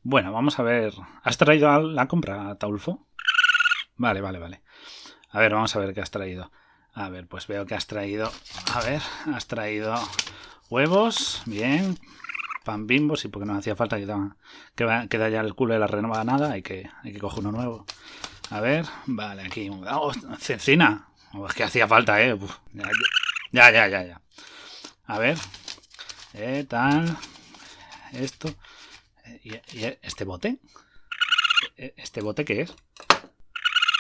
Bueno, vamos a ver. ¿Has traído la compra, Taulfo? Vale. A ver, vamos a ver qué has traído. A ver, pues veo que has traído... A ver, has traído huevos, bien. Pan Bimbo, sí, porque no hacía falta queda ya el culo de la rebanada, hay que coger uno nuevo. A ver, vale, aquí. Oh, cecina. Oh, es que hacía falta, Uf, ya. A ver, tal. Esto. ¿Y este bote? ¿Este bote qué es?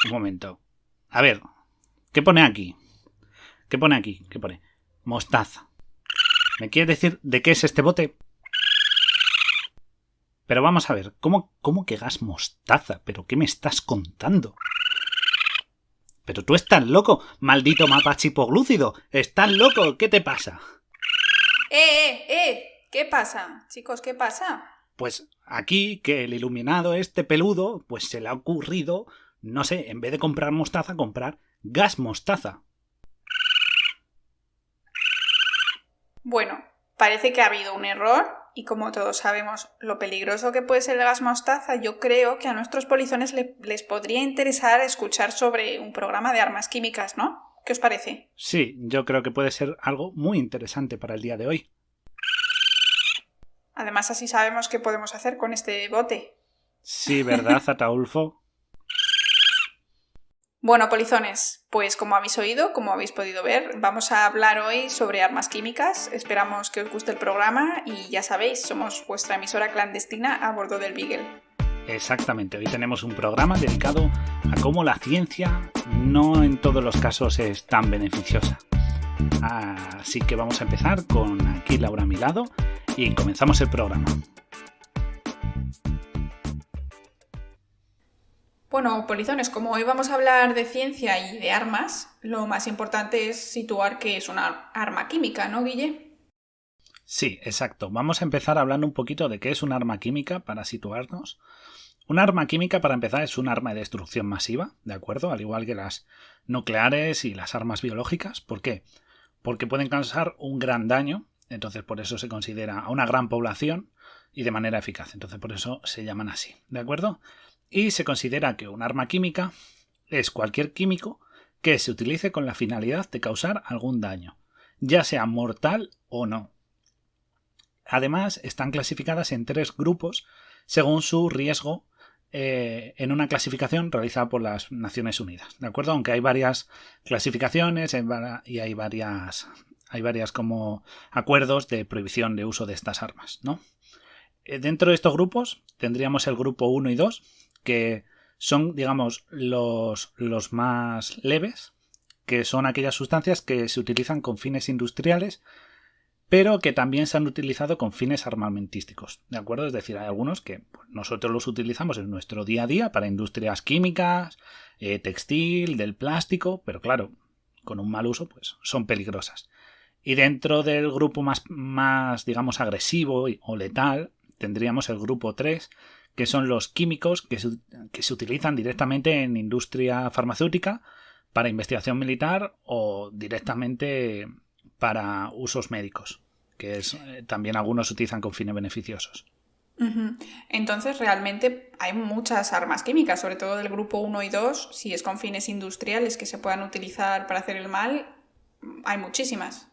Un momento. A ver, ¿qué pone aquí? ¿Qué pone aquí? ¿Qué pone? Mostaza. ¿Me quieres decir de qué es este bote? Pero vamos a ver, ¿cómo que gas mostaza? ¿Pero qué me estás contando? Pero tú estás loco, maldito mapache hipoglúcido. ¿Estás loco? ¿Qué te pasa? ¿Qué pasa? Chicos, ¿qué pasa? Pues aquí que el iluminado este peludo, pues se le ha ocurrido, no sé, en vez de comprar mostaza, comprar gas mostaza. Bueno, parece que ha habido un error y como todos sabemos lo peligroso que puede ser el gas mostaza, yo creo que a nuestros polizones les podría interesar escuchar sobre un programa de armas químicas, ¿no? ¿Qué os parece? Sí, yo creo que puede ser algo muy interesante para el día de hoy. Además, así sabemos qué podemos hacer con este bote. Sí, ¿verdad, Ataulfo? Bueno, polizones, pues como habéis oído, como habéis podido ver, vamos a hablar hoy sobre armas químicas. Esperamos que os guste el programa y ya sabéis, somos vuestra emisora clandestina a bordo del Beagle. Exactamente, hoy tenemos un programa dedicado a cómo la ciencia no en todos los casos es tan beneficiosa. Así que vamos a empezar con aquí Laura a mi lado y comenzamos el programa. Bueno, polizones, como hoy vamos a hablar de ciencia y de armas, lo más importante es situar qué es una arma química, ¿no, Guille? Sí, exacto. Vamos a empezar hablando un poquito de qué es un arma química para situarnos. Un arma química, para empezar, es un arma de destrucción masiva, ¿de acuerdo? Al igual que las nucleares y las armas biológicas. ¿Por qué? Porque pueden causar un gran daño, entonces por eso se considera a una gran población y de manera eficaz. Entonces por eso se llaman así, ¿de acuerdo? Y se considera que un arma química es cualquier químico que se utilice con la finalidad de causar algún daño, ya sea mortal o no. Además, están clasificadas en 3 grupos según su riesgo en una clasificación realizada por las Naciones Unidas, ¿de acuerdo? Aunque hay varias clasificaciones y hay varias como acuerdos de prohibición de uso de estas armas, ¿no? Dentro de estos grupos tendríamos el grupo 1 y 2, que son, digamos, los más leves, que son aquellas sustancias que se utilizan con fines industriales, pero que también se han utilizado con fines armamentísticos, ¿de acuerdo? Es decir, hay algunos que nosotros los utilizamos en nuestro día a día para industrias químicas, textil, del plástico, pero claro, con un mal uso, pues son peligrosas. Y dentro del grupo más digamos, agresivo o letal, tendríamos el grupo 3, que son los químicos que se utilizan directamente en industria farmacéutica para investigación militar o directamente para usos médicos, que es también algunos se utilizan con fines beneficiosos. Uh-huh. Entonces, realmente hay muchas armas químicas, sobre todo del grupo 1 y 2, si es con fines industriales que se puedan utilizar para hacer el mal, hay muchísimas.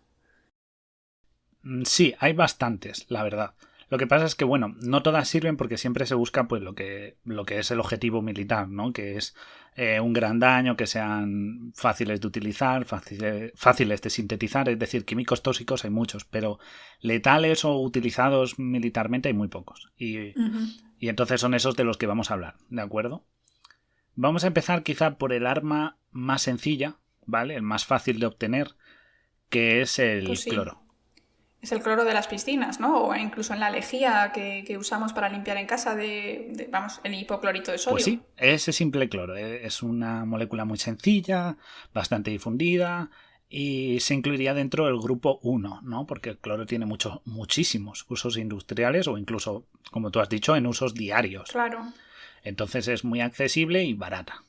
Sí, hay bastantes, la verdad. Lo que pasa es que, bueno, no todas sirven porque siempre se busca pues lo que es el objetivo militar, ¿no? Que es un gran daño, que sean fáciles de utilizar, fáciles de sintetizar. Es decir, químicos tóxicos hay muchos, pero letales o utilizados militarmente hay muy pocos. Y entonces son esos de los que vamos a hablar, ¿de acuerdo? Vamos a empezar quizá por el arma más sencilla, ¿vale? El más fácil de obtener, que es el Pues sí. cloro. Es el cloro de las piscinas, ¿no? O incluso en la lejía que usamos para limpiar en casa vamos, el hipoclorito de Pues sodio. sí, ese simple cloro. Es una molécula muy sencilla, bastante difundida y se incluiría dentro del grupo 1, ¿no? Porque el cloro tiene muchísimos usos industriales o incluso, como tú has dicho, en usos diarios. Claro. Entonces es muy accesible y barata.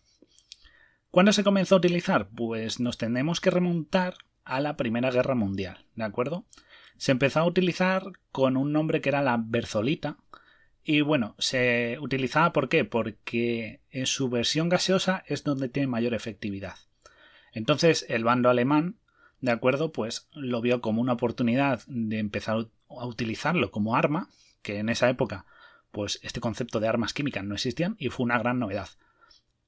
¿Cuándo se comenzó a utilizar? Pues nos tenemos que remontar a la Primera Guerra Mundial, ¿de acuerdo? Se empezó a utilizar con un nombre que era la berzolita, Y bueno, se utilizaba ¿por qué? Porque en su versión gaseosa es donde tiene mayor efectividad. Entonces el bando alemán, de acuerdo, pues lo vio como una oportunidad de empezar a utilizarlo como arma, que en esa época pues este concepto de armas químicas no existían y fue una gran novedad.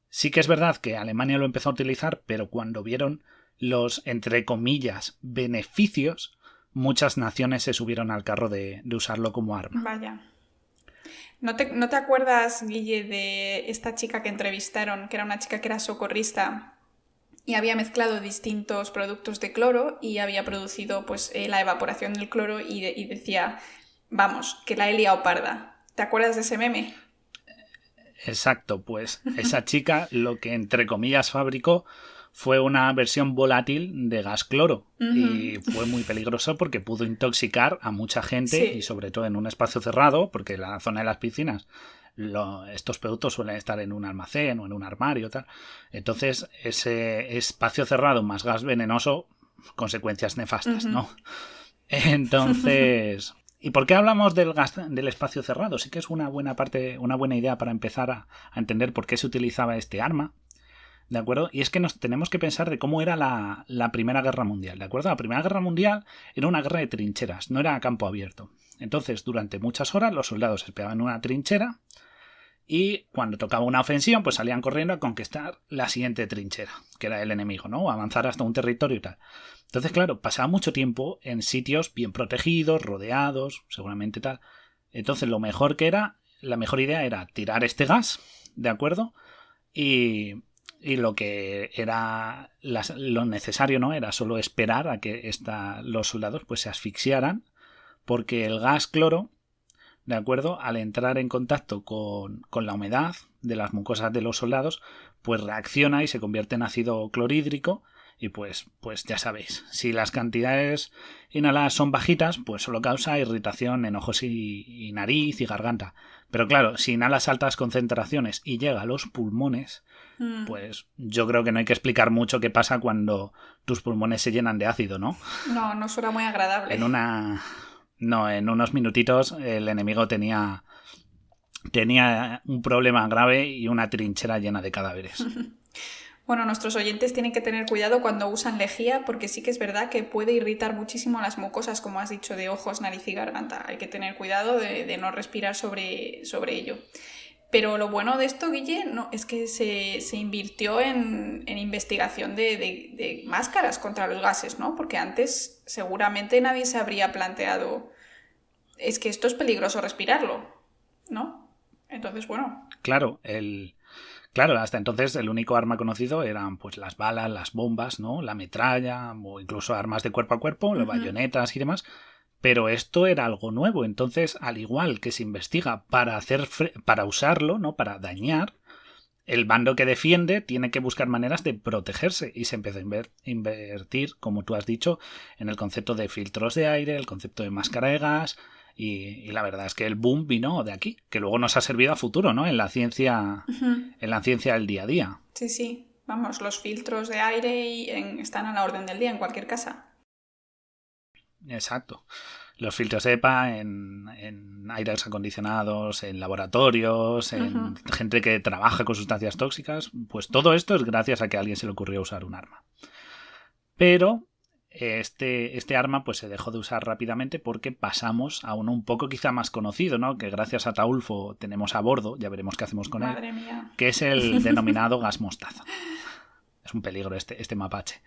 Sí que es verdad que Alemania lo empezó a utilizar, pero cuando vieron los, entre comillas, beneficios, muchas naciones se subieron al carro de usarlo como arma. Vaya. ¿No te acuerdas, Guille, de esta chica que entrevistaron, que era una chica que era socorrista y había mezclado distintos productos de cloro y había producido pues la evaporación del cloro y decía, vamos, que la he liado parda? ¿Te acuerdas de ese meme? Exacto, pues esa chica lo que entre comillas fabricó fue una versión volátil de gas cloro y fue muy peligroso porque pudo intoxicar a mucha gente y sobre todo en un espacio cerrado, porque en la zona de las piscinas estos productos suelen estar en un almacén o en un armario tal. Entonces ese espacio cerrado más gas venenoso, consecuencias nefastas, ¿no? Entonces... ¿Y por qué hablamos del espacio cerrado? Sí que es una buena idea para empezar a entender por qué se utilizaba este arma, ¿de acuerdo? Y es que nos tenemos que pensar de cómo era la Primera Guerra Mundial, ¿de acuerdo? La Primera Guerra Mundial era una guerra de trincheras, no era a campo abierto. Entonces, durante muchas horas los soldados esperaban en una trinchera y cuando tocaba una ofensiva, pues salían corriendo a conquistar la siguiente trinchera, que era el enemigo, ¿no? O avanzar hasta un territorio y tal. Entonces, claro, pasaba mucho tiempo en sitios bien protegidos, rodeados, seguramente tal. Entonces, la mejor idea era tirar este gas, ¿de acuerdo? Y lo que era lo necesario, ¿no? Era solo esperar a que los soldados pues se asfixiaran, porque el gas cloro, ¿de acuerdo? Al entrar en contacto con la humedad de las mucosas de los soldados, pues reacciona y se convierte en ácido clorhídrico. Y pues ya sabéis, si las cantidades inhaladas son bajitas, pues solo causa irritación en ojos y nariz y garganta. Pero claro, si inhalas altas concentraciones y llega a los pulmones, pues yo creo que no hay que explicar mucho qué pasa cuando tus pulmones se llenan de ácido, ¿no? No suena muy agradable. En unos minutitos el enemigo tenía un problema grave y una trinchera llena de cadáveres. Bueno, nuestros oyentes tienen que tener cuidado cuando usan lejía porque sí que es verdad que puede irritar muchísimo las mucosas, como has dicho, de ojos, nariz y garganta. Hay que tener cuidado de no respirar sobre ello. Pero lo bueno de esto, Guille, no, es que se invirtió en investigación de máscaras contra los gases, ¿no? Porque antes seguramente nadie se habría planteado, es que esto es peligroso respirarlo, ¿no? Entonces, bueno. Claro, hasta entonces el único arma conocido eran pues las balas, las bombas, ¿no? La metralla o incluso armas de cuerpo a cuerpo, las bayonetas y demás. Pero esto era algo nuevo, entonces al igual que se investiga para usarlo, ¿no? Para dañar, el bando que defiende tiene que buscar maneras de protegerse y se empezó a invertir, como tú has dicho, en el concepto de filtros de aire, el concepto de máscara de gas. Y la verdad es que el boom vino de aquí, que luego nos ha servido a futuro, ¿no? En la ciencia, en la ciencia del día a día. Sí. Vamos, los filtros de aire están a la orden del día en cualquier casa. Exacto. Los filtros EPA en aires acondicionados, en laboratorios, en gente que trabaja con sustancias tóxicas, pues todo esto es gracias a que a alguien se le ocurrió usar un arma. Pero este arma pues se dejó de usar rápidamente porque pasamos a uno un poco quizá más conocido, ¿no? Que gracias a Taulfo tenemos a bordo, ya veremos qué hacemos con Madre él, mía. que es el denominado gas mostaza. Es un peligro este mapache.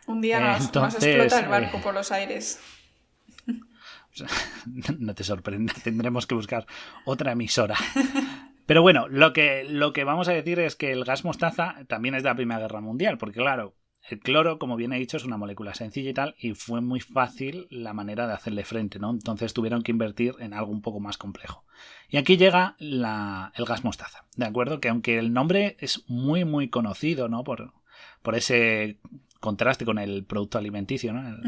Un día nos explota el barco por los aires. No te sorprenda, tendremos que buscar otra emisora. Pero bueno, lo que vamos a decir es que el gas mostaza también es de la Primera Guerra Mundial, porque claro, el cloro, como bien he dicho, es una molécula sencilla y tal, y fue muy fácil la manera de hacerle frente, ¿no? Entonces tuvieron que invertir en algo un poco más complejo. Y aquí llega el gas mostaza, ¿de acuerdo? Que aunque el nombre es muy, muy conocido, ¿no? Por ese contraste con el producto alimenticio, ¿no?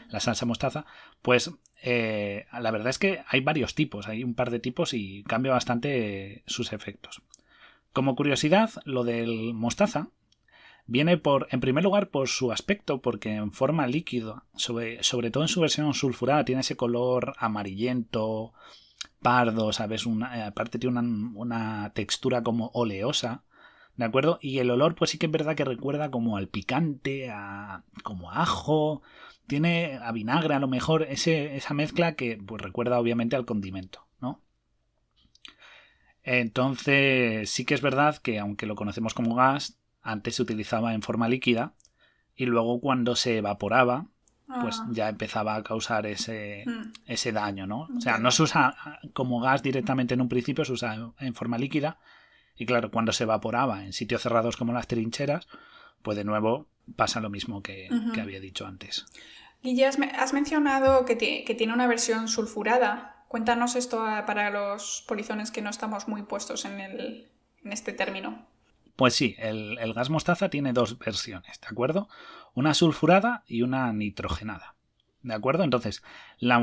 La salsa mostaza, pues la verdad es que hay varios tipos, hay un par de tipos y cambia bastante sus efectos. Como curiosidad, lo del mostaza viene en primer lugar por su aspecto, porque en forma líquida, sobre todo en su versión sulfurada, tiene ese color amarillento, pardo, ¿sabes? Aparte tiene una textura como oleosa, ¿de acuerdo? Y el olor pues sí que es verdad que recuerda como al picante, como a ajo, tiene a vinagre a lo mejor, esa mezcla que pues recuerda obviamente al condimento, ¿no? Entonces sí que es verdad que aunque lo conocemos como gas, antes se utilizaba en forma líquida y luego cuando se evaporaba pues ya empezaba a causar ese daño, ¿no? O sea, no se usa como gas directamente en un principio, se usa en forma líquida y claro, cuando se evaporaba en sitios cerrados como las trincheras, pues de nuevo pasa lo mismo que había dicho antes. Y ya has mencionado que tiene una versión sulfurada. Cuéntanos esto para los polizones que no estamos muy puestos en este término. Pues sí, el gas mostaza tiene dos versiones, ¿de acuerdo? Una sulfurada y una nitrogenada, ¿de acuerdo? Entonces, la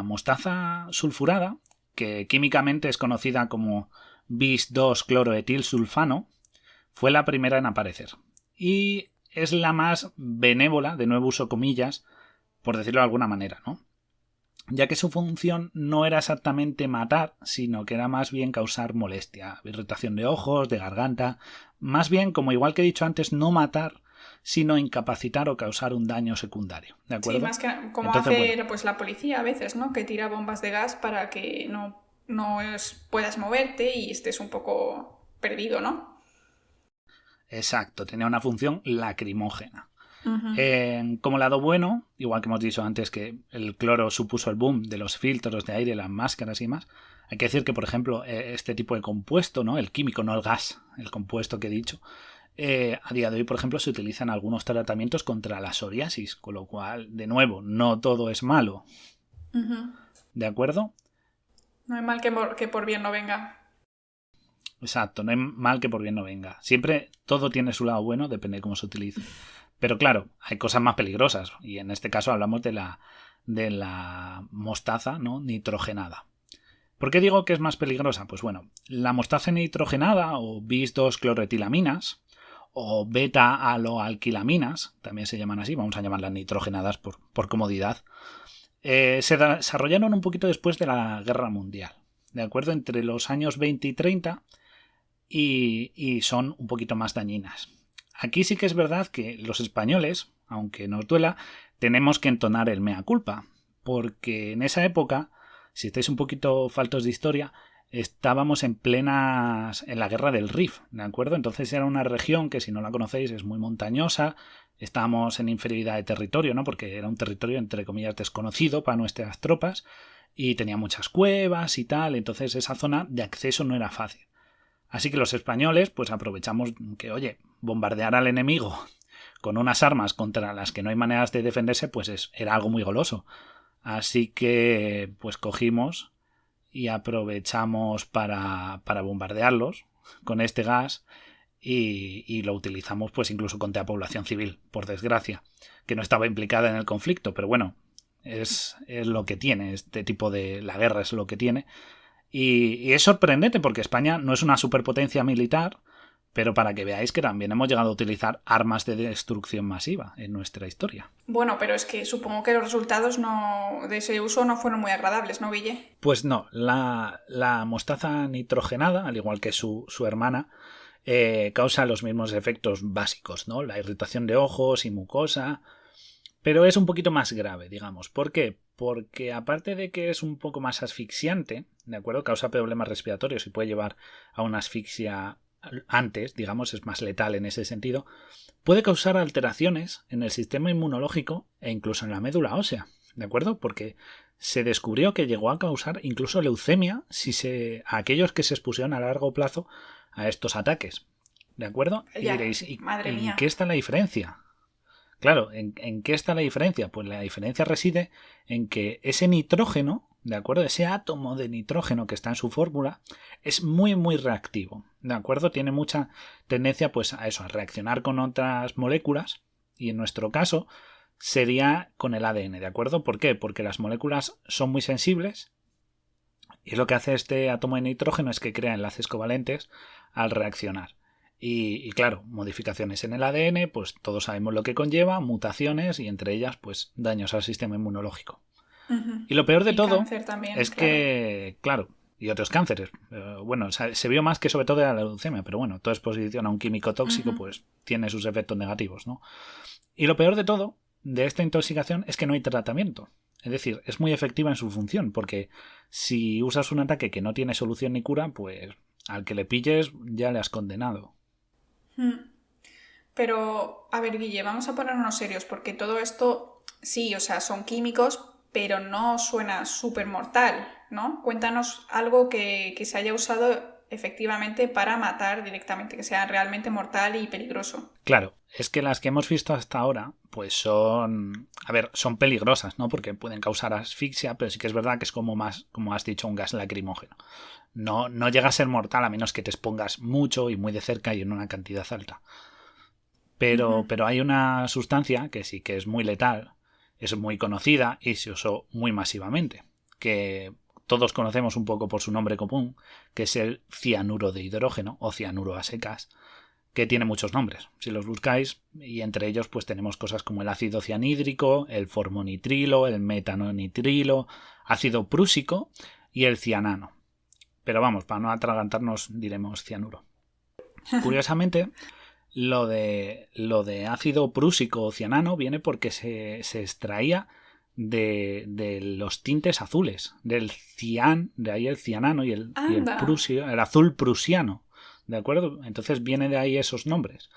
mostaza sulfurada, que químicamente es conocida como bis 2-cloroetilsulfano, fue la primera en aparecer. Y es la más benévola, de nuevo uso comillas, por decirlo de alguna manera, ¿no? Ya que su función no era exactamente matar, sino que era más bien causar molestia, irritación de ojos, de garganta, más bien, como igual que he dicho antes, no matar, sino incapacitar o causar un daño secundario, ¿de acuerdo? Sí, más que como hace pues la policía a veces, ¿no? Que tira bombas de gas para que no puedas moverte y estés un poco perdido, ¿no? Exacto, tenía una función lacrimógena. Como lado bueno, igual que hemos dicho antes que el cloro supuso el boom de los filtros de aire, las máscaras y más, hay que decir que, por ejemplo, este tipo de compuesto, ¿no? El químico, no el gas, el compuesto que he dicho, a día de hoy, por ejemplo, se utiliza en algunos tratamientos contra la psoriasis, con lo cual, de nuevo, no todo es malo. ¿De acuerdo? No hay mal que por bien no venga. Exacto, no hay mal que por bien no venga. Siempre todo tiene su lado bueno, depende de cómo se utilice. Pero claro, hay cosas más peligrosas y en este caso hablamos de la mostaza, ¿no? Nitrogenada. ¿Por qué digo que es más peligrosa? Pues bueno, la mostaza nitrogenada o bis 2-cloroetilaminas o beta-aloalquilaminas, también se llaman así, vamos a llamarlas nitrogenadas por comodidad, se desarrollaron un poquito después de la Guerra Mundial, ¿de acuerdo? Entre los años 20 y 30 y son un poquito más dañinas. Aquí sí que es verdad que los españoles, aunque nos duela, tenemos que entonar el mea culpa, porque en esa época, si estáis un poquito faltos de historia, estábamos en la guerra del Rif, ¿de acuerdo? Entonces era una región que, si no la conocéis, es muy montañosa, estábamos en inferioridad de territorio, ¿no? Porque era un territorio, entre comillas, desconocido para nuestras tropas y tenía muchas cuevas y tal, entonces esa zona de acceso no era fácil. Así que los españoles, pues aprovechamos que, oye, bombardear al enemigo con unas armas contra las que no hay maneras de defenderse, pues era algo muy goloso. Así que, pues cogimos y aprovechamos para bombardearlos con este gas y lo utilizamos pues incluso contra la población civil, por desgracia, que no estaba implicada en el conflicto, pero bueno, es lo que tiene, este tipo de... la guerra es lo que tiene. Y es sorprendente porque España no es una superpotencia militar, pero para que veáis que también hemos llegado a utilizar armas de destrucción masiva en nuestra historia. Bueno, pero es que supongo que los resultados de ese uso no fueron muy agradables, ¿no, Ville? Pues no, la mostaza nitrogenada, al igual que su hermana, causa los mismos efectos básicos, ¿no? La irritación de ojos y mucosa, pero es un poquito más grave, digamos. ¿Por qué? Porque aparte de que es un poco más asfixiante, ¿de acuerdo? Causa problemas respiratorios y puede llevar a una asfixia antes, digamos, es más letal en ese sentido, puede causar alteraciones en el sistema inmunológico e incluso en la médula ósea, ¿de acuerdo? Porque se descubrió que llegó a causar incluso leucemia a aquellos que se expusieron a largo plazo a estos ataques, ¿de acuerdo? Y diréis, ¿en qué está la diferencia? Claro, ¿en qué está la diferencia? Pues la diferencia reside en que ese nitrógeno, ¿de acuerdo? Ese átomo de nitrógeno que está en su fórmula es muy muy reactivo, ¿de acuerdo? Tiene mucha tendencia pues a eso, a reaccionar con otras moléculas y en nuestro caso sería con el ADN, ¿de acuerdo? ¿Por qué? Porque las moléculas son muy sensibles y lo que hace este átomo de nitrógeno es que crea enlaces covalentes al reaccionar. Y claro, modificaciones en el ADN, pues todos sabemos lo que conlleva, mutaciones y entre ellas pues daños al sistema inmunológico. Y lo peor de todo también, es que, claro, y otros cánceres. Bueno, se vio más que sobre todo de la leucemia, pero bueno, toda exposición a un químico tóxico pues tiene sus efectos negativos, ¿no? Y lo peor de todo, de esta intoxicación, es que no hay tratamiento. Es decir, es muy efectiva en su función, porque si usas un ataque que no tiene solución ni cura, pues al que le pilles ya le has condenado. Pero, a ver, Guille, vamos a ponernos serios, porque todo esto, sí, o sea, son químicos, pero no suena súper mortal, ¿no? Cuéntanos algo que se haya usado efectivamente para matar directamente, que sea realmente mortal y peligroso. Claro, es que las que hemos visto hasta ahora, pues son... A ver, son peligrosas, ¿no? Porque pueden causar asfixia, pero sí que es verdad que es como más, como has dicho, un gas lacrimógeno. No llega a ser mortal a menos que te expongas mucho y muy de cerca y en una cantidad alta. Pero hay una sustancia que sí que es muy letal, es muy conocida y se usó muy masivamente, que todos conocemos un poco por su nombre común, que es el cianuro de hidrógeno o cianuro a secas, que tiene muchos nombres, si los buscáis, y entre ellos pues tenemos cosas como el ácido cianhídrico, el formonitrilo, el metanonitrilo, ácido prúsico y el cianano. Pero vamos, para no atragantarnos diremos cianuro. Curiosamente, lo de ácido prúsico o cianano viene porque se extraía de los tintes azules, del cian, de ahí el cianano y el prusio, el azul prusiano, ¿de acuerdo? Entonces viene de ahí esos nombres.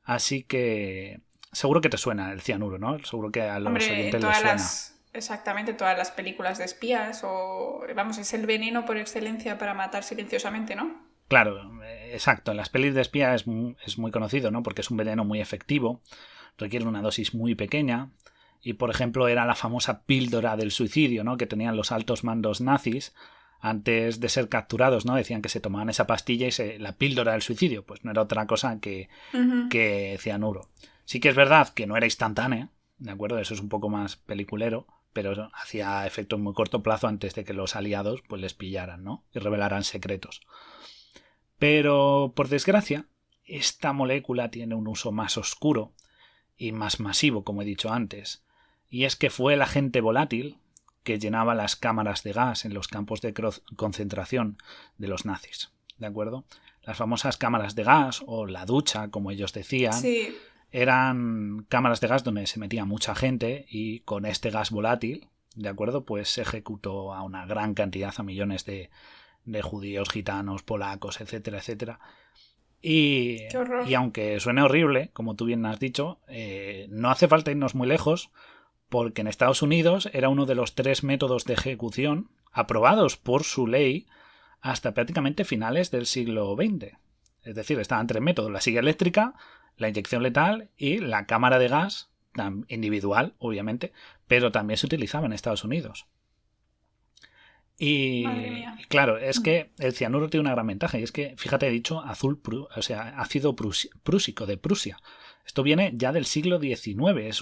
Así que seguro que te suena el cianuro, ¿no? Seguro que a los oyentes les suena. Exactamente, todas las películas de espías o... Vamos, es el veneno por excelencia para matar silenciosamente, ¿no? Claro, exacto. En las pelis de espía es muy conocido, ¿no? Porque es un veneno muy efectivo, requiere una dosis muy pequeña. Y, por ejemplo, era la famosa píldora del suicidio, ¿no? Que tenían los altos mandos nazis antes de ser capturados, ¿no? Decían que se tomaban esa pastilla y la píldora del suicidio. Pues no era otra cosa que cianuro. Sí que es verdad que no era instantánea, ¿de acuerdo? Eso es un poco más peliculero, pero hacía efecto en muy corto plazo antes de que los aliados pues les pillaran, ¿no? Y revelaran secretos. Pero, por desgracia, esta molécula tiene un uso más oscuro y más masivo, como he dicho antes, y es que fue el agente volátil que llenaba las cámaras de gas en los campos de concentración de los nazis, ¿de acuerdo? Las famosas cámaras de gas, o la ducha, como ellos decían, sí, eran cámaras de gas donde se metía mucha gente y con este gas volátil, ¿de acuerdo? Pues se ejecutó a una gran cantidad, a millones de judíos, gitanos, polacos, etcétera, etcétera. Y aunque suene horrible, como tú bien has dicho, no hace falta irnos muy lejos, porque en Estados Unidos era uno de los 3 métodos de ejecución aprobados por su ley hasta prácticamente finales del siglo XX. Es decir, estaban 3 métodos: la silla eléctrica, la inyección letal y la cámara de gas, individual, obviamente, pero también se utilizaba en Estados Unidos. Y claro, es que el cianuro tiene una gran ventaja, y es que, fíjate, he dicho ácido prúsico de Prusia. Esto viene ya del siglo XIX,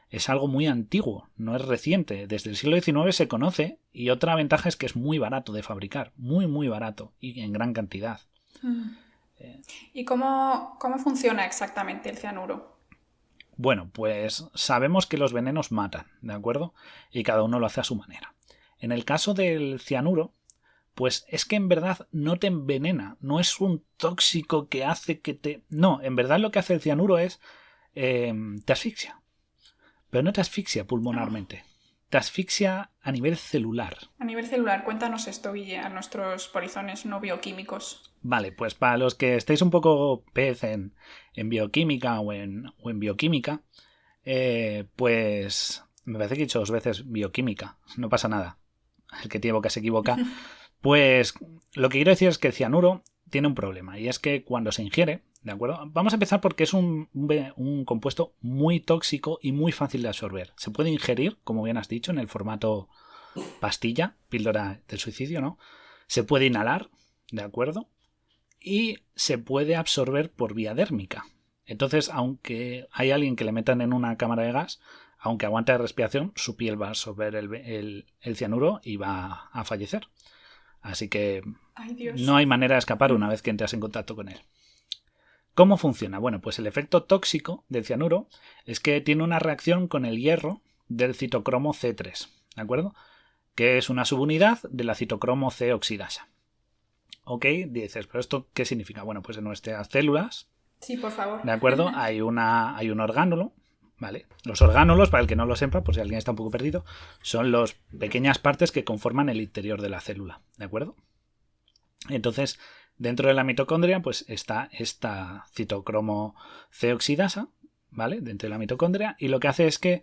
es algo muy antiguo, no es reciente. Desde el siglo XIX se conoce, y otra ventaja es que es muy barato de fabricar, muy muy barato y en gran cantidad. ¿Y cómo funciona exactamente el cianuro? Bueno, pues sabemos que los venenos matan, ¿de acuerdo? Y cada uno lo hace a su manera. En el caso del cianuro, pues es que en verdad no te envenena, no es un tóxico que hace que te... No, en verdad lo que hace el cianuro es... te asfixia. Pero no te asfixia pulmonarmente, te asfixia a nivel celular. A nivel celular, cuéntanos esto, Guille, a nuestros polizones no bioquímicos. Vale, pues para los que estéis un poco pez en bioquímica o en bioquímica, pues me parece que he dicho 2 veces bioquímica, no pasa nada. El que tiene boca se equivoca. Pues lo que quiero decir es que el cianuro tiene un problema, y es que cuando se ingiere, ¿de acuerdo? Vamos a empezar porque es un compuesto muy tóxico y muy fácil de absorber. Se puede ingerir, como bien has dicho, en el formato pastilla, píldora del suicidio, ¿no? Se puede inhalar, ¿de acuerdo? Y se puede absorber por vía dérmica. Entonces, aunque hay alguien que le metan en una cámara de gas, aunque aguante la respiración, su piel va a absorber el cianuro y va a fallecer. Así que no hay manera de escapar una vez que entras en contacto con él. ¿Cómo funciona? Bueno, pues el efecto tóxico del cianuro es que tiene una reacción con el hierro del citocromo C3, ¿de acuerdo? que es una subunidad de la citocromo C oxidasa. Ok, dices, ¿pero esto qué significa? Bueno, pues en nuestras células, Sí, por favor. ¿de acuerdo? Hay un orgánulo, ¿vale? Los orgánulos, para el que no lo sepa, por si alguien está un poco perdido, son las pequeñas partes que conforman el interior de la célula, ¿de acuerdo? Entonces, dentro de la mitocondria, pues está esta citocromo C oxidasa, ¿vale? Dentro de la mitocondria, y lo que hace es que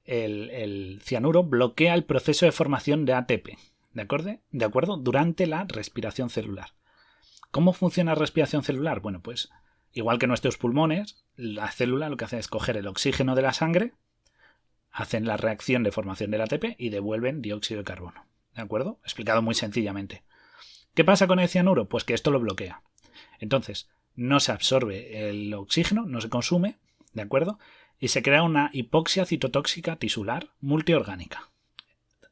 el cianuro bloquea el proceso de formación de ATP, ¿de acuerdo? Durante la respiración celular. ¿Cómo funciona la respiración celular? Bueno, pues igual que nuestros pulmones, la célula lo que hace es coger el oxígeno de la sangre, hacen la reacción de formación del ATP y devuelven dióxido de carbono, ¿de acuerdo? Explicado muy sencillamente. ¿Qué pasa con el cianuro? Pues que esto lo bloquea. Entonces, no se absorbe el oxígeno, no se consume, ¿de acuerdo? Y se crea una hipoxia citotóxica tisular multiorgánica.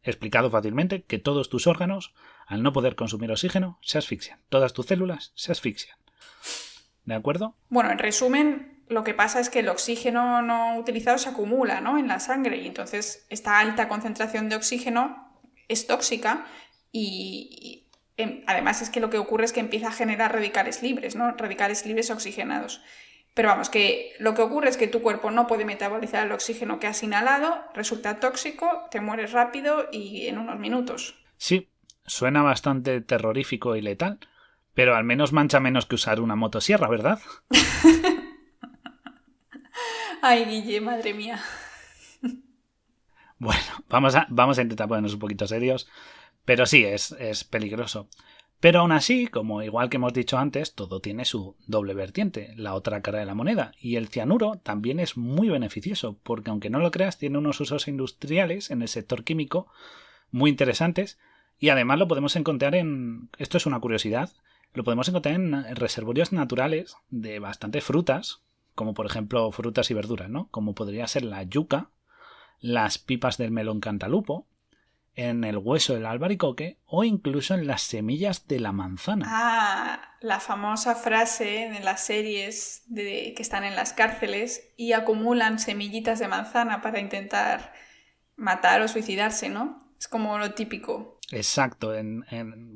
Explicado fácilmente que todos tus órganos, al no poder consumir oxígeno, se asfixian. Todas tus células se asfixian. ¿De acuerdo? Bueno, en resumen, lo que pasa es que el oxígeno no utilizado se acumula, ¿no?, en la sangre, y entonces esta alta concentración de oxígeno es tóxica y además es que lo que ocurre es que empieza a generar radicales libres, ¿no?, radicales libres oxigenados. Pero vamos, que lo que ocurre es que tu cuerpo no puede metabolizar el oxígeno que has inhalado, resulta tóxico, te mueres rápido y en unos minutos. Sí, suena bastante terrorífico y letal, pero al menos mancha menos que usar una motosierra, ¿verdad? Ay, Guille, madre mía. Bueno, vamos a intentar ponernos un poquito serios, pero sí, es peligroso. Pero aún así, como igual que hemos dicho antes, todo tiene su doble vertiente, la otra cara de la moneda, y el cianuro también es muy beneficioso, porque aunque no lo creas, tiene unos usos industriales en el sector químico muy interesantes, y además lo podemos encontrar esto es una curiosidad, lo podemos encontrar en reservorios naturales de bastantes frutas, como por ejemplo frutas y verduras, ¿no? Como podría ser la yuca, las pipas del melón cantalupo, en el hueso del albaricoque o incluso en las semillas de la manzana. Ah, la famosa frase de las series que están en las cárceles y acumulan semillitas de manzana para intentar matar o suicidarse, ¿no? Es como lo típico. Exacto,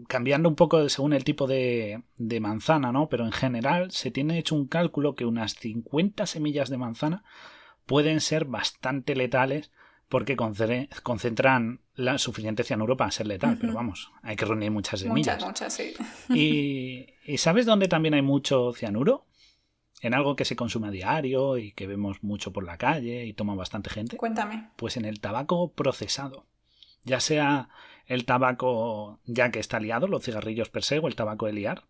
cambiando un poco según el tipo de manzana, ¿no? Pero en general se tiene hecho un cálculo que unas 50 semillas de manzana pueden ser bastante letales porque concentran la suficiente cianuro para ser letal, pero vamos, hay que reunir muchas semillas. Muchas, sí. ¿Y sabes dónde también hay mucho cianuro? En algo que se consume a diario y que vemos mucho por la calle y toma bastante gente. Cuéntame. Pues en el tabaco procesado. Ya sea el tabaco ya que está liado, los cigarrillos per se o el tabaco de liar,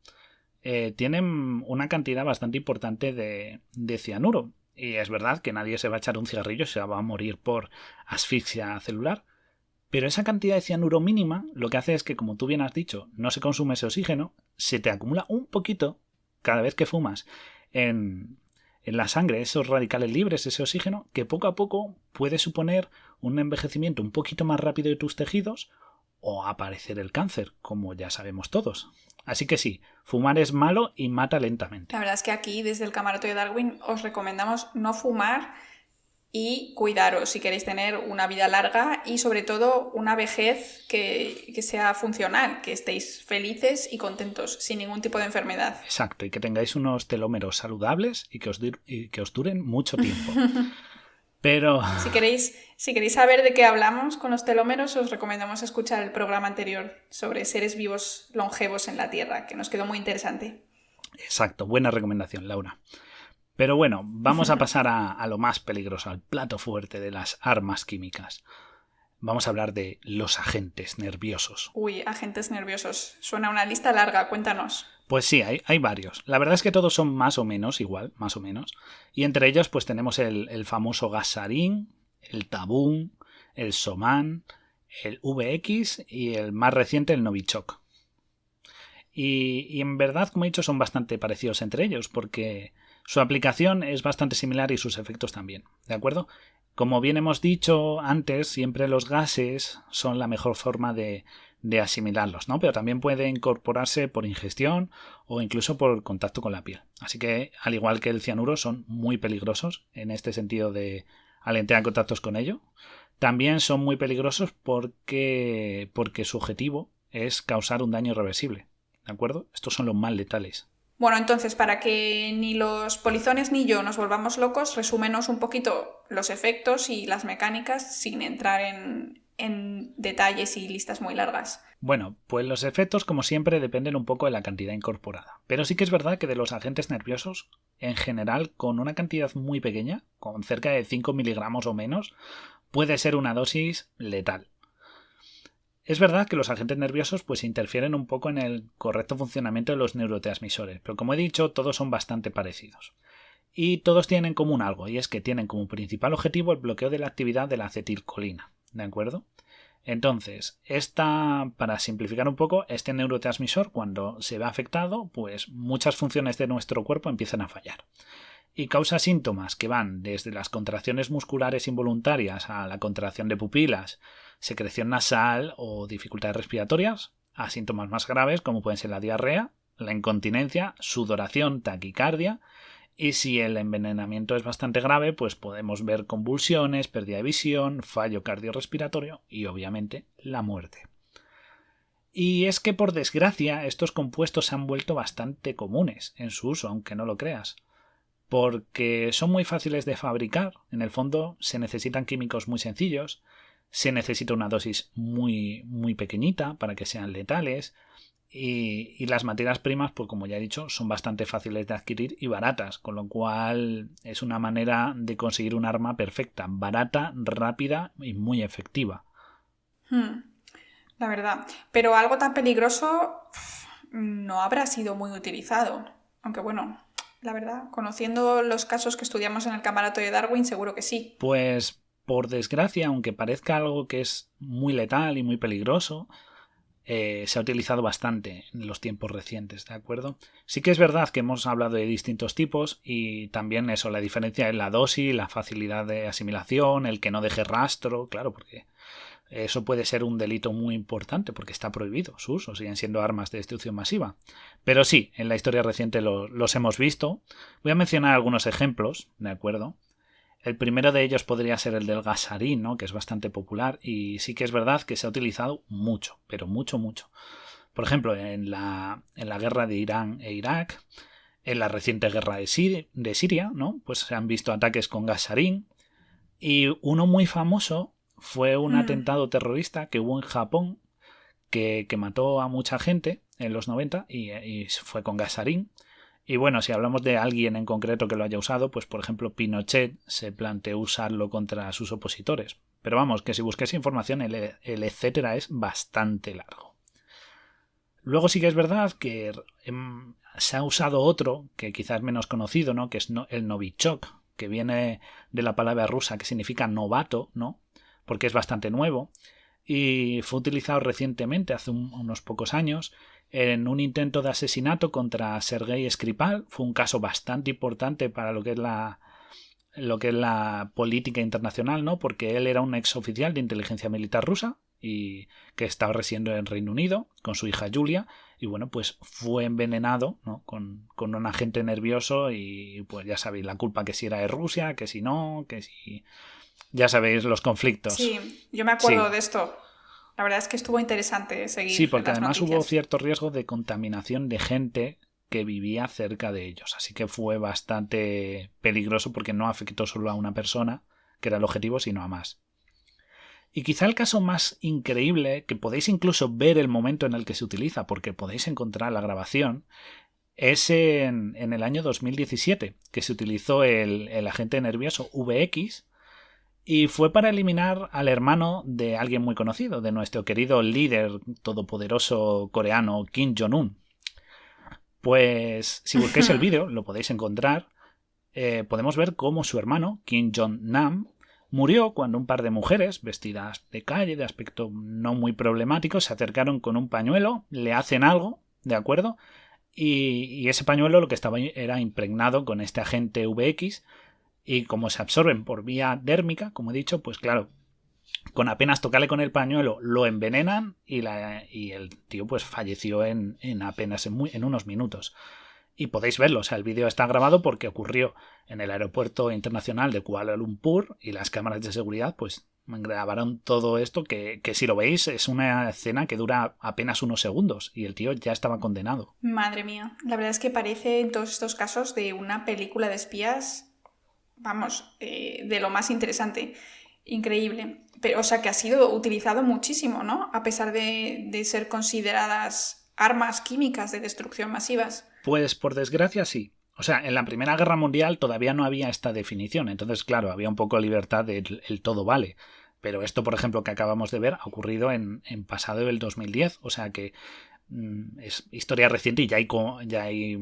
tienen una cantidad bastante importante de cianuro. Y es verdad que nadie se va a echar un cigarrillo y se va a morir por asfixia celular. Pero esa cantidad de cianuro mínima lo que hace es que, como tú bien has dicho, no se consume ese oxígeno, se te acumula un poquito cada vez que fumas en la sangre esos radicales libres, ese oxígeno, que poco a poco puede suponer un envejecimiento un poquito más rápido de tus tejidos o aparecer el cáncer, como ya sabemos todos. Así que sí, fumar es malo y mata lentamente. La verdad es que aquí, desde el Camarote de Darwin, os recomendamos no fumar y cuidaros si queréis tener una vida larga y sobre todo una vejez que sea funcional, que estéis felices y contentos, sin ningún tipo de enfermedad. Exacto, y que tengáis unos telómeros saludables y que os duren mucho tiempo. Pero si queréis saber de qué hablamos con los telómeros, os recomendamos escuchar el programa anterior sobre seres vivos longevos en la Tierra, que nos quedó muy interesante. Exacto, buena recomendación, Laura. Pero bueno, vamos a pasar a lo más peligroso, al plato fuerte de las armas químicas. Vamos a hablar de los agentes nerviosos. Uy, agentes nerviosos. Suena una lista larga, cuéntanos. Pues sí, hay varios. La verdad es que todos son más o menos igual, más o menos. Y entre ellos pues tenemos el famoso gas sarín, el tabún, el somán, el VX y el más reciente, el Novichok. Y en verdad, como he dicho, son bastante parecidos entre ellos porque su aplicación es bastante similar y sus efectos también, ¿de acuerdo? Como bien hemos dicho antes, siempre los gases son la mejor forma de asimilarlos, ¿no? Pero también puede incorporarse por ingestión o incluso por contacto con la piel. Así que, al igual que el cianuro, son muy peligrosos en este sentido de al entrar en contactos con ello. También son muy peligrosos porque su objetivo es causar un daño irreversible, ¿de acuerdo? Estos son los más letales. Bueno, entonces, para que ni los polizones ni yo nos volvamos locos, resúmenos un poquito los efectos y las mecánicas sin entrar en detalles y listas muy largas. Bueno, pues los efectos, como siempre, dependen un poco de la cantidad incorporada. Pero sí que es verdad que de los agentes nerviosos, en general, con una cantidad muy pequeña, con cerca de 5 miligramos o menos, puede ser una dosis letal. Es verdad que los agentes nerviosos pues interfieren un poco en el correcto funcionamiento de los neurotransmisores, pero como he dicho, todos son bastante parecidos. Y todos tienen en común algo, y es que tienen como principal objetivo el bloqueo de la actividad de la acetilcolina, ¿de acuerdo? Entonces, para simplificar un poco, este neurotransmisor, cuando se ve afectado, pues muchas funciones de nuestro cuerpo empiezan a fallar. Y causa síntomas que van desde las contracciones musculares involuntarias a la contracción de pupilas, secreción nasal o dificultades respiratorias, a síntomas más graves como pueden ser la diarrea, la incontinencia, sudoración, taquicardia, y si el envenenamiento es bastante grave, pues podemos ver convulsiones, pérdida de visión, fallo cardiorrespiratorio y obviamente la muerte. Y es que por desgracia estos compuestos se han vuelto bastante comunes en su uso, aunque no lo creas, porque son muy fáciles de fabricar. En el fondo se necesitan químicos muy sencillos, se necesita una dosis muy, muy pequeñita para que sean letales, y las materias primas, pues como ya he dicho, son bastante fáciles de adquirir y baratas, con lo cual es una manera de conseguir un arma perfecta, barata, rápida y muy efectiva. La verdad. Pero algo tan peligroso no habrá sido muy utilizado. Aunque bueno, la verdad, conociendo los casos que estudiamos en el Camarote de Darwin, seguro que sí. Pues por desgracia, aunque parezca algo que es muy letal y muy peligroso, se ha utilizado bastante en los tiempos recientes, ¿de acuerdo? Sí que es verdad que hemos hablado de distintos tipos y también eso, la diferencia en la dosis, la facilidad de asimilación, el que no deje rastro, claro, porque eso puede ser un delito muy importante porque está prohibido su uso, siguen siendo armas de destrucción masiva. Pero sí, en la historia reciente los hemos visto. Voy a mencionar algunos ejemplos, ¿de acuerdo? El primero de ellos podría ser el del gasarín, ¿no? Que es bastante popular y sí que es verdad que se ha utilizado mucho, pero mucho, mucho. Por ejemplo, en la guerra de Irán e Irak, en la reciente guerra de Siria, ¿no? Pues se han visto ataques con gasarín y uno muy famoso fue un atentado terrorista que hubo en Japón que mató a mucha gente en los 90 y fue con gasarín. Y bueno, si hablamos de alguien en concreto que lo haya usado, pues por ejemplo Pinochet se planteó usarlo contra sus opositores. Pero vamos, que si busquéis información el etcétera es bastante largo. Luego sí que es verdad que se ha usado otro que quizás es menos conocido, ¿no? Que es el Novichok, que viene de la palabra rusa que significa novato, ¿no? Porque es bastante nuevo. Y fue utilizado recientemente, hace unos pocos años, en un intento de asesinato contra Sergei Skripal. Fue un caso bastante importante para lo que es la política internacional, ¿no? Porque él era un exoficial de inteligencia militar rusa y que estaba residiendo en Reino Unido con su hija Julia y bueno, pues fue envenenado, ¿no? con un agente nervioso y pues ya sabéis la culpa que si era de Rusia, que si no, que si... Ya sabéis los conflictos. Sí, yo me acuerdo de esto. La verdad es que estuvo interesante seguir. Sí, porque las además noticias. hubo cierto riesgo de contaminación de gente que vivía cerca de ellos. Así que fue bastante peligroso porque no afectó solo a una persona, que era el objetivo, sino a más. Y quizá el caso más increíble, que podéis incluso ver el momento en el que se utiliza, porque podéis encontrar la grabación, es en el año 2017, que se utilizó el agente nervioso VX. Y fue para eliminar al hermano de alguien muy conocido, de nuestro querido líder todopoderoso coreano Kim Jong-un. Pues si busquéis el vídeo, lo podéis encontrar, podemos ver cómo su hermano, Kim Jong-nam, murió cuando un par de mujeres, vestidas de calle, de aspecto no muy problemático, se acercaron con un pañuelo, le hacen algo, ¿de acuerdo? Y ese pañuelo lo que estaba era impregnado con este agente VX. Y como se absorben por vía dérmica, como he dicho, pues claro, con apenas tocarle con el pañuelo lo envenenan y el tío pues falleció en unos minutos. Y podéis verlo, o sea, el vídeo está grabado porque ocurrió en el aeropuerto internacional de Kuala Lumpur y las cámaras de seguridad pues grabaron todo esto que si lo veis es una escena que dura apenas unos segundos y el tío ya estaba condenado. Madre mía, la verdad es que parece en todos estos casos de una película de espías, vamos, de lo más interesante. Increíble. Pero, o sea, que ha sido utilizado muchísimo, ¿no? A pesar de ser consideradas armas químicas de destrucción masivas. Pues por desgracia sí. O sea, en la Primera Guerra Mundial todavía no había esta definición, entonces claro, había un poco libertad del el todo vale. Pero esto, por ejemplo, que acabamos de ver, ha ocurrido en pasado del 2010, o sea que es historia reciente y ya hay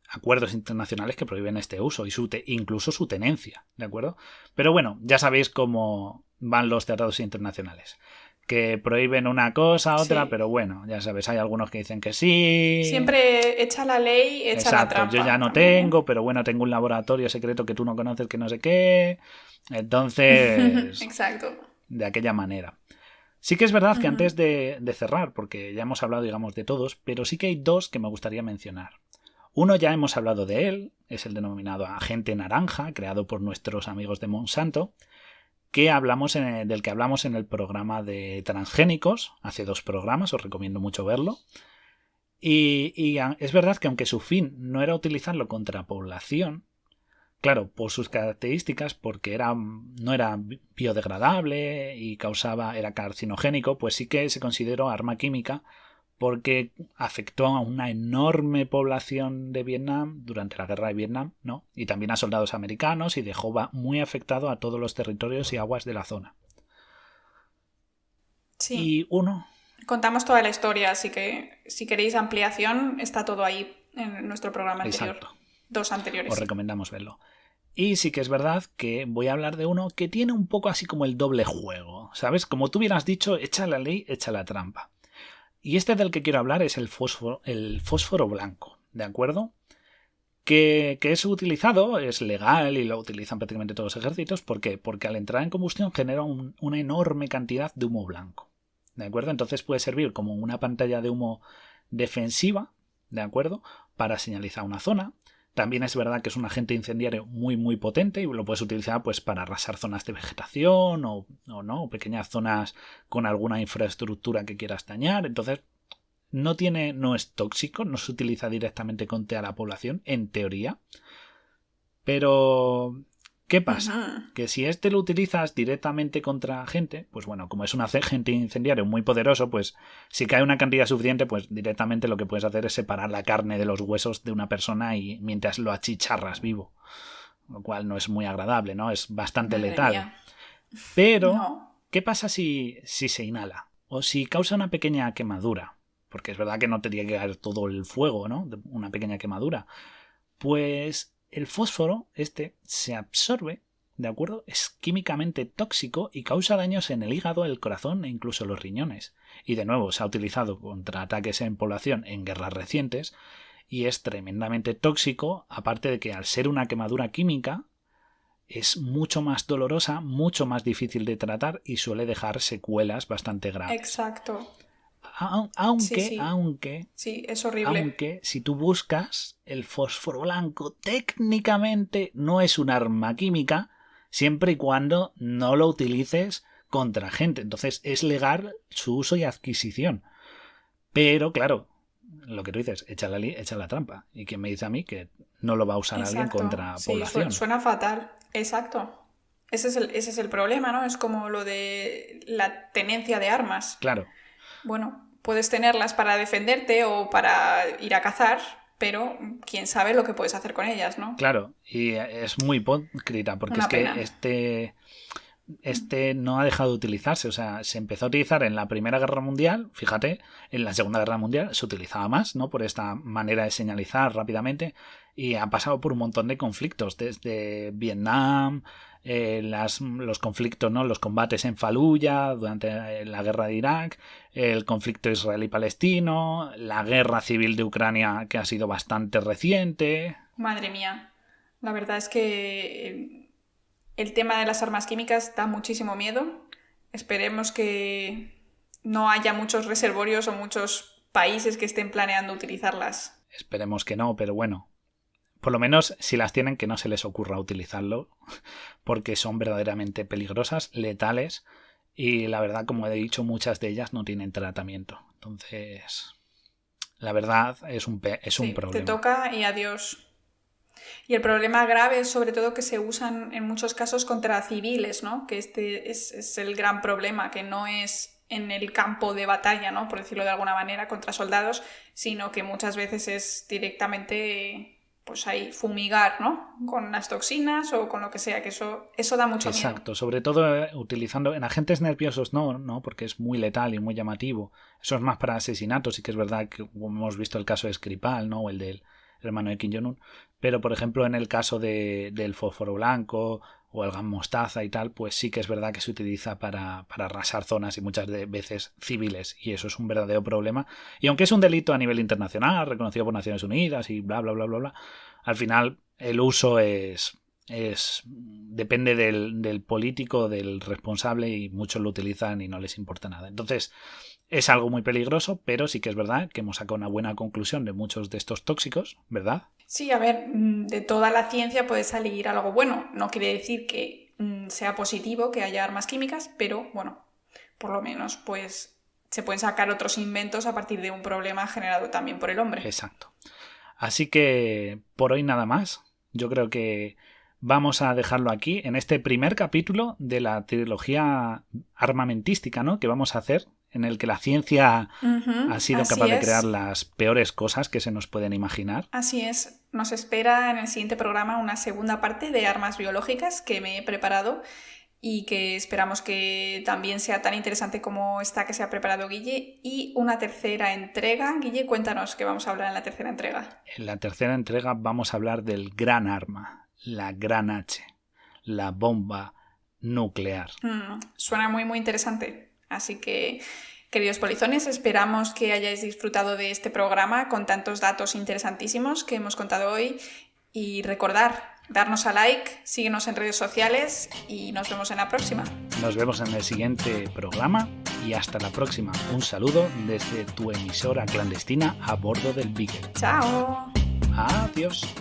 acuerdos internacionales que prohíben este uso y incluso su tenencia, ¿de acuerdo? Pero bueno, ya sabéis cómo van los tratados internacionales. Que prohíben una cosa, otra, Sí. pero bueno, ya sabes, hay algunos que dicen que sí. Siempre echa la ley, echa Exacto, la trampa. yo ya no también, ¿eh? tengo, pero bueno, tengo un laboratorio secreto que tú no conoces, que no sé qué. Entonces, Exacto. de aquella manera. Sí que es verdad que Ujú. antes de cerrar, porque ya hemos hablado, digamos, de todos, pero sí que hay dos que me gustaría mencionar. Uno ya hemos hablado de él, es el denominado agente naranja, creado por nuestros amigos de Monsanto, del que hablamos en el programa de transgénicos, hace 2 programas, os recomiendo mucho verlo. Y es verdad que aunque su fin no era utilizarlo contra población, claro, por sus características, porque no era biodegradable y era carcinogénico, pues sí que se consideró arma química porque afectó a una enorme población de Vietnam durante la guerra de Vietnam, ¿no? Y también a soldados americanos y dejó muy afectado a todos los territorios y aguas de la zona. Sí. Y uno... Contamos toda la historia, así que si queréis ampliación, está todo ahí en nuestro programa anterior. Exacto. 2 anteriores. Os recomendamos verlo. Y sí que es verdad que voy a hablar de uno que tiene un poco así como el doble juego, ¿sabes? Como tú hubieras dicho, echa la ley, echa la trampa. Y este del que quiero hablar es el fósforo blanco, ¿de acuerdo? Que es utilizado, es legal y lo utilizan prácticamente todos los ejércitos. ¿Por qué? Porque al entrar en combustión genera una enorme cantidad de humo blanco, ¿de acuerdo? Entonces puede servir como una pantalla de humo defensiva, ¿de acuerdo? Para señalizar una zona. También es verdad que es un agente incendiario muy muy potente y lo puedes utilizar pues para arrasar zonas de vegetación o no, o pequeñas zonas con alguna infraestructura que quieras dañar. Entonces no es tóxico, no se utiliza directamente contra la población, en teoría. Pero ¿qué pasa? Ujú. Que si este lo utilizas directamente contra gente, pues bueno, como es un agente incendiario muy poderoso, pues si cae una cantidad suficiente, pues directamente lo que puedes hacer es separar la carne de los huesos de una persona y mientras lo achicharras vivo. Lo cual no es muy agradable, ¿no? Es bastante Madre letal. mía. Pero, No. ¿qué pasa si se inhala? O si causa una pequeña quemadura. Porque es verdad que no tendría que caer todo el fuego, ¿no? Una pequeña quemadura. Pues el fósforo, se absorbe, ¿de acuerdo? Es químicamente tóxico y causa daños en el hígado, el corazón e incluso los riñones. Y de nuevo se ha utilizado contra ataques en población en guerras recientes y es tremendamente tóxico, aparte de que al ser una quemadura química es mucho más dolorosa, mucho más difícil de tratar y suele dejar secuelas bastante graves. Exacto. Aunque, Sí. aunque, Sí, es horrible. aunque si tú buscas el fósforo blanco, técnicamente no es un arma química, siempre y cuando no lo utilices contra gente. Entonces es legal su uso y adquisición. Pero claro, lo que tú dices, echa la trampa. ¿Y quién me dice a mí que no lo va a usar alguien Exacto. contra Sí, población? suena fatal. Exacto. Ese es el problema, ¿no? Es como lo de la tenencia de armas. Claro. Bueno, puedes tenerlas para defenderte o para ir a cazar, pero quién sabe lo que puedes hacer con ellas, ¿no? Claro, y es muy hipócrita porque Una es que pena. este no ha dejado de utilizarse. O sea, se empezó a utilizar en la Primera Guerra Mundial, fíjate, en la Segunda Guerra Mundial se utilizaba más, ¿no? Por esta manera de señalizar rápidamente y ha pasado por un montón de conflictos, desde Vietnam, los conflictos, ¿no? Los combates en Fallujah durante la guerra de Irak, el conflicto israelí-palestino, la guerra civil de Ucrania que ha sido bastante reciente. Madre mía. La verdad es que el tema de las armas químicas da muchísimo miedo. Esperemos que no haya muchos reservorios o muchos países que estén planeando utilizarlas. Esperemos que no, pero bueno, por lo menos si las tienen, que no se les ocurra utilizarlo, porque son verdaderamente peligrosas, letales, y la verdad, como he dicho, muchas de ellas no tienen tratamiento. Entonces, la verdad es un problema. Te toca y adiós. Y el problema grave es sobre todo que se usan en muchos casos contra civiles, ¿no? Que este es el gran problema, que no es en el campo de batalla, ¿no? Por decirlo de alguna manera, contra soldados, sino que muchas veces es directamente, pues ahí, fumigar, ¿no? Con las toxinas o con lo que sea, que eso da mucho miedo. Exacto, sobre todo utilizando en agentes nerviosos no, porque es muy letal y muy llamativo. Eso es más para asesinatos, sí que es verdad que hemos visto el caso de Skripal, ¿no? O el del hermano de Kim Jong-un, pero por ejemplo en el caso del fósforo blanco o el gas mostaza y tal, pues sí que es verdad que se utiliza para arrasar zonas y muchas veces civiles, y eso es un verdadero problema. Y aunque es un delito a nivel internacional, reconocido por Naciones Unidas y bla bla bla bla bla, al final el uso depende del político, del responsable, y muchos lo utilizan y no les importa nada. Entonces es algo muy peligroso, pero sí que es verdad que hemos sacado una buena conclusión de muchos de estos tóxicos, ¿verdad? Sí, a ver, de toda la ciencia puede salir algo bueno. No quiere decir que sea positivo que haya armas químicas, pero bueno, por lo menos pues se pueden sacar otros inventos a partir de un problema generado también por el hombre. Exacto. Así que por hoy nada más. Yo creo que vamos a dejarlo aquí en este primer capítulo de la trilogía armamentística, ¿no? Que vamos a hacer, en el que la ciencia ha sido capaz de crear las peores cosas que se nos pueden imaginar. Así es. Nos espera en el siguiente programa una segunda parte de armas biológicas que me he preparado y que esperamos que también sea tan interesante como esta que se ha preparado Guille, y una tercera entrega. Guille, cuéntanos qué vamos a hablar en la tercera entrega. En la tercera entrega vamos a hablar del gran arma, la gran H, la bomba nuclear. Suena muy muy interesante. Así que, queridos polizones, esperamos que hayáis disfrutado de este programa con tantos datos interesantísimos que hemos contado hoy. Y recordar, darnos a like, síguenos en redes sociales y nos vemos en la próxima. Nos vemos en el siguiente programa y hasta la próxima. Un saludo desde tu emisora clandestina a bordo del Beagle. ¡Chao! Adiós.